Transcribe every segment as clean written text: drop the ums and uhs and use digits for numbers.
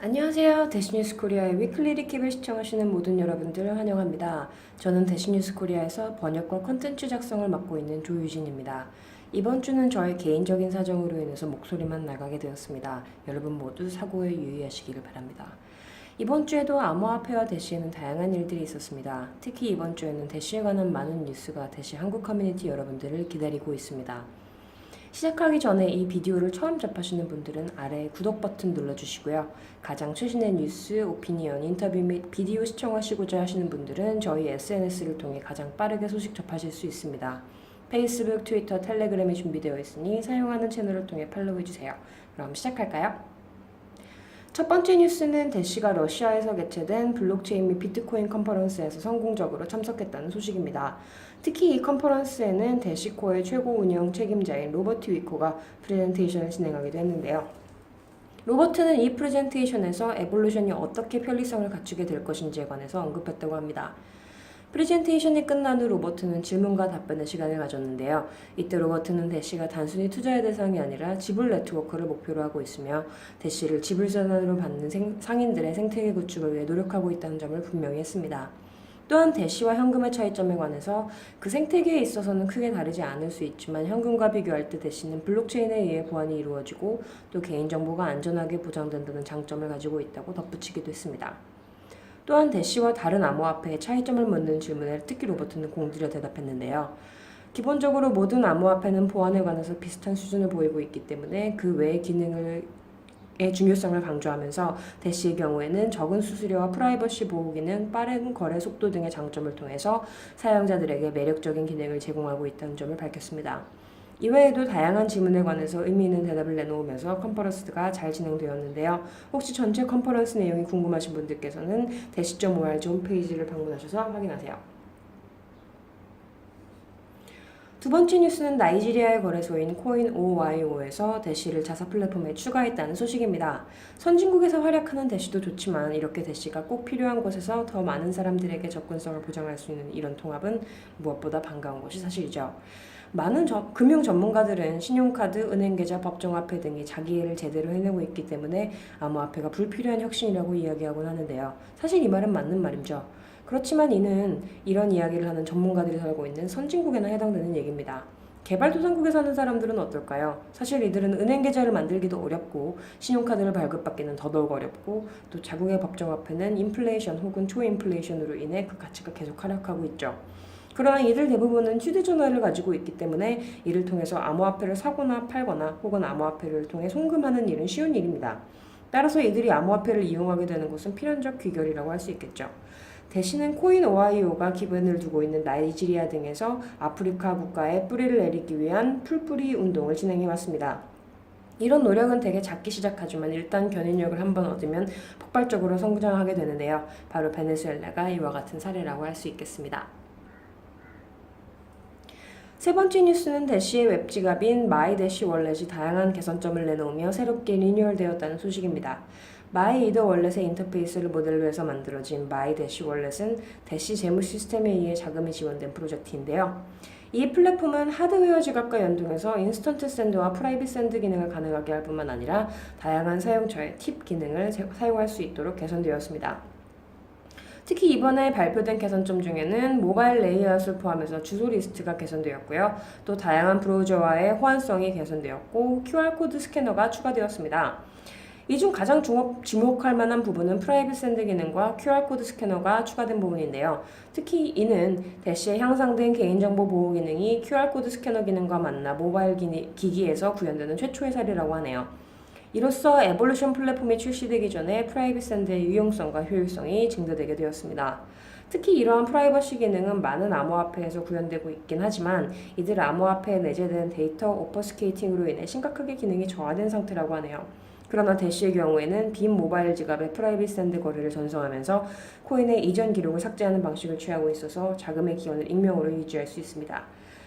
안녕하세요. 대시뉴스 코리아의 위클리 리캡을 시청하시는 모든 여러분들 환영합니다. 저는 대시뉴스 코리아에서 번역과 컨텐츠 작성을 맡고 있는 조유진입니다. 이번 주는 저의 개인적인 사정으로 인해서 목소리만 나가게 되었습니다. 여러분 모두 사고에 유의하시기를 바랍니다. 이번 주에도 암호화폐와 대시에는 다양한 일들이 있었습니다. 특히 이번 주에는 대시에 관한 많은 뉴스가 대시 한국 커뮤니티 여러분들을 기다리고 있습니다. 시작하기 전에 이 비디오를 처음 접하시는 분들은 아래 구독 버튼 눌러주시고요. 가장 최신의 뉴스, 오피니언, 인터뷰 및 비디오 시청하시고자 하시는 분들은 저희 SNS를 통해 가장 빠르게 소식 접하실 수 있습니다. 페이스북, 트위터, 텔레그램이 준비되어 있으니 사용하는 채널을 통해 팔로우해주세요. 그럼 시작할까요? 첫 번째 뉴스는 대시가 러시아에서 개최된 블록체인 및 비트코인 컨퍼런스에서 성공적으로 참석했다는 소식입니다. 특히 이 컨퍼런스에는 대시코의 최고 운영 책임자인 로버트 위코가 프레젠테이션을 진행하기도 했는데요. 로버트는 이 프레젠테이션에서 에볼루션이 어떻게 편리성을 갖추게 될 것인지에 관해서 언급했다고 합니다. 프레젠테이션이 끝난 후 로버트는 질문과 답변의 시간을 가졌는데요. 이때 로버트는 대시가 단순히 투자의 대상이 아니라 지불 네트워크를 목표로 하고 있으며 대시를 지불 전환으로 받는 상인들의 생태계 구축을 위해 노력하고 있다는 점을 분명히 했습니다. 또한 대시와 현금의 차이점에 관해서 그 생태계에 있어서는 크게 다르지 않을 수 있지만 현금과 비교할 때 대시는 블록체인에 의해 보안이 이루어지고 또 개인정보가 안전하게 보장된다는 장점을 가지고 있다고 덧붙이기도 했습니다. 또한 대시와 다른 암호화폐의 차이점을 묻는 질문에 특히 로버트는 공들여 대답했는데요. 기본적으로 모든 암호화폐는 보안에 관해서 비슷한 수준을 보이고 있기 때문에 그 외의 기능의 중요성을 강조하면서 대시의 경우에는 적은 수수료와 프라이버시 보호 기능, 빠른 거래 속도 등의 장점을 통해서 사용자들에게 매력적인 기능을 제공하고 있다는 점을 밝혔습니다. 이외에도 다양한 질문에 관해서 의미 있는 대답을 내놓으면서 컨퍼런스가 잘 진행되었는데요. 혹시 전체 컨퍼런스 내용이 궁금하신 분들께서는 대시.org 홈페이지를 방문하셔서 확인하세요. 두 번째 뉴스는 나이지리아의 거래소인 코인 OYO에서 대시를 자사 플랫폼에 추가했다는 소식입니다. 선진국에서 활약하는 대시도 좋지만 이렇게 대시가 꼭 필요한 곳에서 더 많은 사람들에게 접근성을 보장할 수 있는 이런 통합은 무엇보다 반가운 것이 사실이죠. 많은 금융 전문가들은 신용카드, 은행계좌, 법정화폐 등이 자기애를 제대로 해내고 있기 때문에 암호화폐가 불필요한 혁신이라고 이야기하곤 하는데요. 사실 이 말은 맞는 말이죠. 그렇지만 이는 이런 이야기를 하는 전문가들이 살고 있는 선진국에나 해당되는 얘기입니다. 개발도상국에 사는 사람들은 어떨까요? 사실 이들은 은행 계좌를 만들기도 어렵고 신용카드를 발급받기는 더더욱 어렵고 또 자국의 법정화폐는 인플레이션 혹은 초인플레이션으로 인해 그 가치가 계속 하락하고 있죠. 그러나 이들 대부분은 휴대전화를 가지고 있기 때문에 이를 통해서 암호화폐를 사거나 팔거나 혹은 암호화폐를 통해 송금하는 일은 쉬운 일입니다. 따라서 이들이 암호화폐를 이용하게 되는 것은 필연적 귀결이라고 할 수 있겠죠. 대신은 코인 오하이오가 기반을 두고 있는 나이지리아 등에서 아프리카 국가에 뿌리를 내리기 위한 풀뿌리 운동을 진행해왔습니다. 이런 노력은 되게 작게 시작하지만 일단 견인력을 한번 얻으면 폭발적으로 성장하게 되는데요. 바로 베네수엘라가 이와 같은 사례라고 할 수 있겠습니다. 세 번째 뉴스는 대시의 웹지갑인 마이대시 월렛이 다양한 개선점을 내놓으며 새롭게 리뉴얼되었다는 소식입니다. 마이이더 월렛의 인터페이스를 모델로 해서 만들어진 마이대시 월렛은 대시 재무 시스템에 의해 자금이 지원된 프로젝트인데요. 이 플랫폼은 하드웨어 지갑과 연동해서 인스턴트 샌드와 프라이빗 샌드 기능을 가능하게 할 뿐만 아니라 다양한 사용자의 팁 기능을 사용할 수 있도록 개선되었습니다. 특히 이번에 발표된 개선점 중에는 모바일 레이아웃을 포함해서 주소 리스트가 개선되었고요. 또 다양한 브라우저와의 호환성이 개선되었고 QR코드 스캐너가 추가되었습니다. 이 중 가장 주목할 만한 부분은 프라이빗 샌드 기능과 QR코드 스캐너가 추가된 부분인데요. 특히 이는 대시에 향상된 개인정보 보호 기능이 QR코드 스캐너 기능과 만나 모바일 기기에서 구현되는 최초의 사례라고 하네요. 이로써 에볼루션 플랫폼이 출시되기 전에 프라이빗 샌드의 유용성과 효율성이 증대되게 되었습니다. 특히 이러한 프라이버시 기능은 많은 암호화폐에서 구현되고 있긴 하지만 이들 암호화폐에 내재된 데이터 오퍼스케이팅으로 인해 심각하게 기능이 저하된 상태라고 하네요. 그러나 대시의 경우에는 빈 모바일 지갑의 프라이빗 샌드 거래를 전송하면서 코인의 이전 기록을 삭제하는 방식을 취하고 있어서 자금의 기원을 익명으로 유지할 수 있습니다.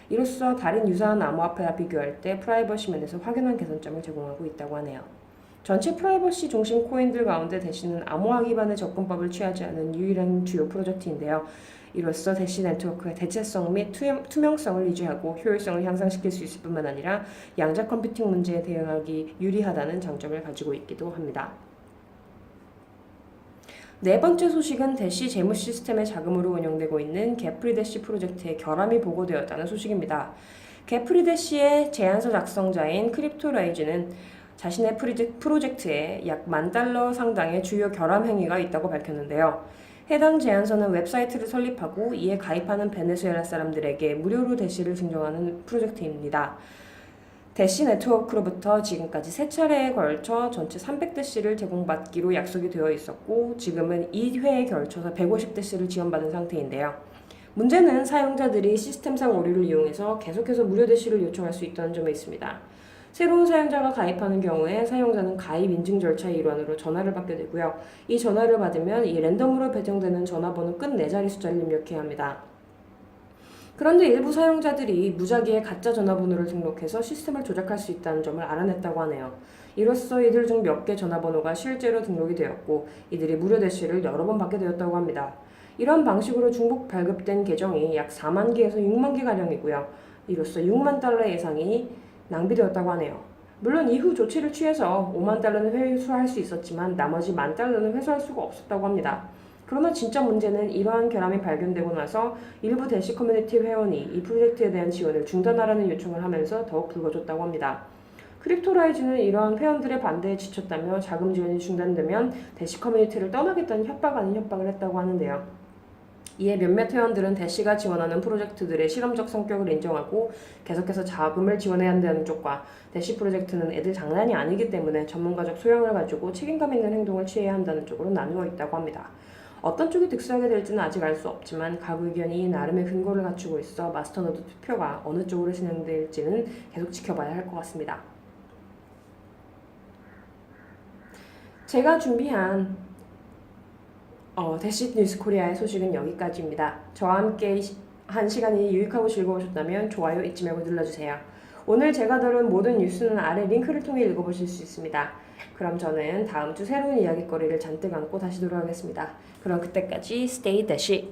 이로써 다른 유사한 암호화폐와 비교할 때 프라이버시 면에서 확연한 개선점을 제공하고 있다고 하네요. 전체 프라이버시 중심 코인들 가운데 대시는 암호화 기반의 접근법을 취하지 않은 유일한 주요 프로젝트인데요. 이로써 대시 네트워크의 대체성 및 투명성을 유지하고 효율성을 향상시킬 수 있을 뿐만 아니라 양자 컴퓨팅 문제에 대응하기 유리하다는 장점을 가지고 있기도 합니다. 네 번째 소식은 대시 재무 시스템의 자금으로 운영되고 있는 게프리대시 프로젝트의 결함이 보고되었다는 소식입니다. 게프리대시의 제안서 작성자인 크립토라이즈는 자신의 프로젝트에 약 $10,000 상당의 주요 결함 행위가 있다고 밝혔는데요. 해당 제안서는 웹사이트를 설립하고 이에 가입하는 베네수엘라 사람들에게 무료로 대시를 증정하는 프로젝트입니다. 대시 네트워크로부터 지금까지 3차례에 걸쳐 전체 300대시를 제공받기로 약속이 되어 있었고 지금은 2회에 걸쳐서 150대시를 지원받은 상태인데요. 문제는 사용자들이 시스템상 오류를 이용해서 계속해서 무료 대시를 요청할 수 있다는 점에 있습니다. 새로운 사용자가 가입하는 경우에 사용자는 가입 인증 절차의 일환으로 전화를 받게 되고요. 이 전화를 받으면 이 랜덤으로 배정되는 전화번호 끝 4자리 숫자를 입력해야 합니다. 그런데 일부 사용자들이 무작위의 가짜 전화번호를 등록해서 시스템을 조작할 수 있다는 점을 알아냈다고 하네요. 이로써 이들 중 몇 개 전화번호가 실제로 등록이 되었고 이들이 무료 대시를 여러 번 받게 되었다고 합니다. 이런 방식으로 중복 발급된 계정이 약 4만 개에서 6만 개가량이고요. 이로써 $60,000 예상이 낭비되었다고 하네요. 물론 이후 조치를 취해서 $50,000는 회수할 수 있었지만 나머지 $10,000는 회수할 수가 없었다고 합니다. 그러나 진짜 문제는 이러한 결함이 발견되고 나서 일부 대시 커뮤니티 회원이 이 프로젝트에 대한 지원을 중단하라는 요청을 하면서 더욱 불거졌다고 합니다. 크립토라이즈는 이러한 회원들의 반대에 지쳤다며 자금 지원이 중단되면 대시 커뮤니티를 떠나겠다는 협박 아닌 협박을 했다고 하는데요. 이에 몇몇 회원들은 대시가 지원하는 프로젝트들의 실험적 성격을 인정하고 계속해서 자금을 지원해야 한다는 쪽과 대시 프로젝트는 애들 장난이 아니기 때문에 전문가적 소양을 가지고 책임감 있는 행동을 취해야 한다는 쪽으로 나누어 있다고 합니다. 어떤 쪽이 득세하게 될지는 아직 알 수 없지만 각 의견이 나름의 근거를 갖추고 있어 마스터노드 투표가 어느 쪽으로 진행될지는 계속 지켜봐야 할 것 같습니다. 제가 준비한 대시 뉴스 코리아의 소식은 여기까지입니다. 저와 함께 한 시간이 유익하고 즐거우셨다면 좋아요 잊지 말고 눌러주세요. 오늘 제가 다룬 모든 뉴스는 아래 링크를 통해 읽어보실 수 있습니다. 그럼 저는 다음 주 새로운 이야기거리를 잔뜩 안고 다시 돌아오겠습니다. 그럼 그때까지 stay dash.